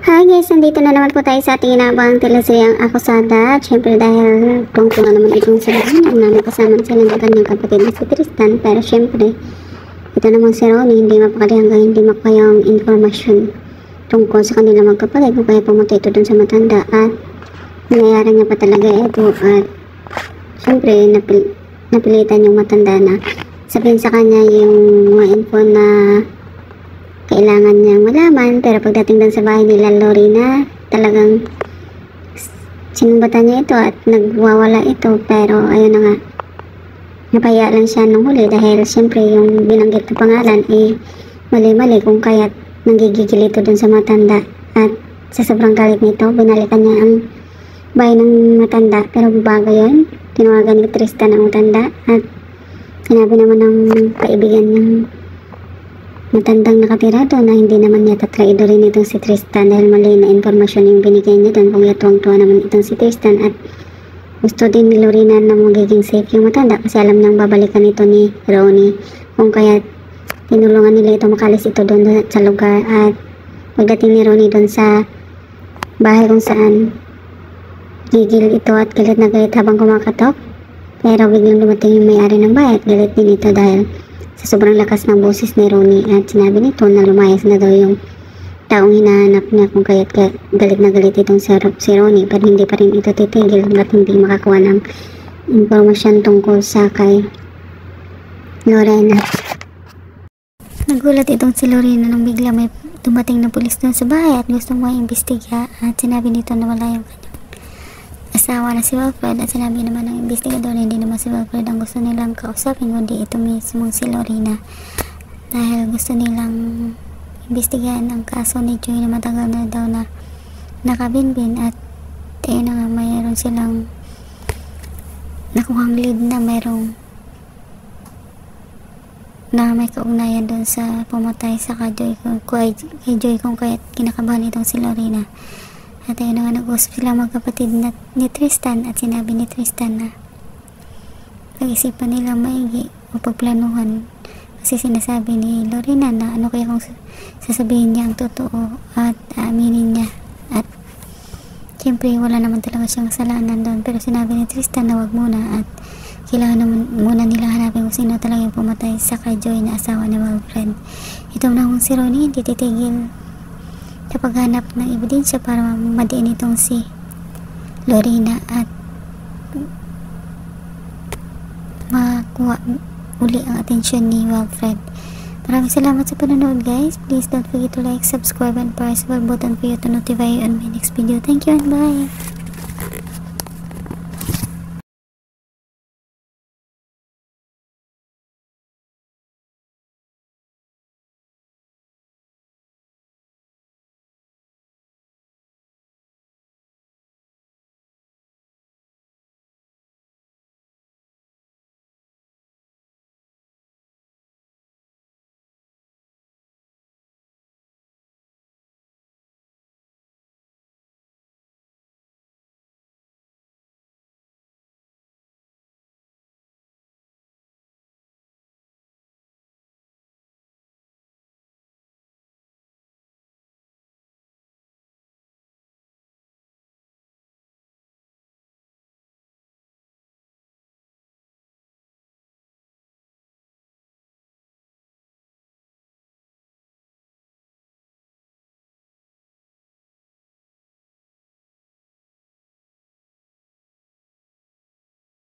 Hi guys, nandito na naman po tayo sa ating inaabang teleseryang Akusada. Siyempre dahil tungkol na naman itong sila na kasama sila ng kanyang kapatid na si Tristan. Pero siyempre, ito naman si Ronnie, hindi mapakali hanggang hindi makayang informasyon tungkol sa kanila magkapatid. Kung kaya pumunta ito dun sa matanda at nangyayari niya pa talaga ito. At siyempre, napilitan yung matanda na sabihin sa kanya yung mga info na kailangan niyang malaman. Pero pagdating doon sa bahay nila Lorena, talagang sinumbatan niya ito at nagwawala ito. Pero ayun na nga, napaya lang siya nung huli dahil siyempre yung binanggit na pangalan mali-mali, kung kaya't nanggigigil ito doon sa matanda. At sa sobrang galit nito, binalikan niya ang bahay ng matanda. Pero bago yun, tinawagan ni Tristan ang matanda at sinabi naman ng kaibigan niyang matandang nakatira doon na hindi naman niya tatraido rin itong si Tristan dahil mali na informasyon yung binigay niya doon. Kung tuwang-tuwa naman itong si Tristan at gusto din ni Lorena na magiging safe yung matanda kasi alam niyang babalikan ito ni Ronnie. Kung kaya tinulungan nila ito makalis ito doon sa lugar. At pagdating ni Ronnie doon sa bahay kung saan gigil ito at galit na galit habang kumakatok, pero biglang dumating yung may-ari ng bahay at galit din ito dahil sa sobrang lakas ng boses ni Ronnie. At sinabi nito na lumayas na daw yung taong hinahanap niya, kung kaya't galit na galit itong si Ronnie. Pero hindi pa rin ito titigil hanggat hindi makakuha ng impormasyon tungkol sa kay Lorena. Nagulat itong si Lorena nung bigla may dumating na pulis doon sa bahay at gustong maimbestiga. At sinabi nito na wala yung kanyang asawa na si Wilfred. At sinabi naman ng investigador hindi naman si Wilfred ang gusto nilang kausapin kundi ito mismong si Lorena, dahil gusto nilang imbestigahan ang kaso ni Joy na matagal na daw na nakabinbin. At ayun na nga, mayroon silang nakuhang lead na mayroong na may kaugnayan doon sa pumatay sa kay Joy, kung kaya kinakabahan itong si Lorena. At ayun na nga, nag-usap sila magkapatid ni Tristan at sinabi ni Tristan na pag-isipan nila maigi o pagplanuhan, kasi sinasabi ni Lorena na ano kaya kung sasabihin niya ang totoo at aaminin niya. At siyempre wala naman talaga siyang kasalanan doon, pero sinabi ni Tristan na wag muna at kailangan naman muna nila hanapin kung sino talaga yung pumatay sa kay Joy na asawa ni Wilfred. Itong na kung si Ronnie hindi titigil kapag hanap ng ebidensya para madiin itong si Lorena at makuha uli ang atensyon ni Wilfred. Maraming salamat sa panonood guys. Please don't forget to like, subscribe and press the bell button for you to notify you on my next video. Thank you and bye!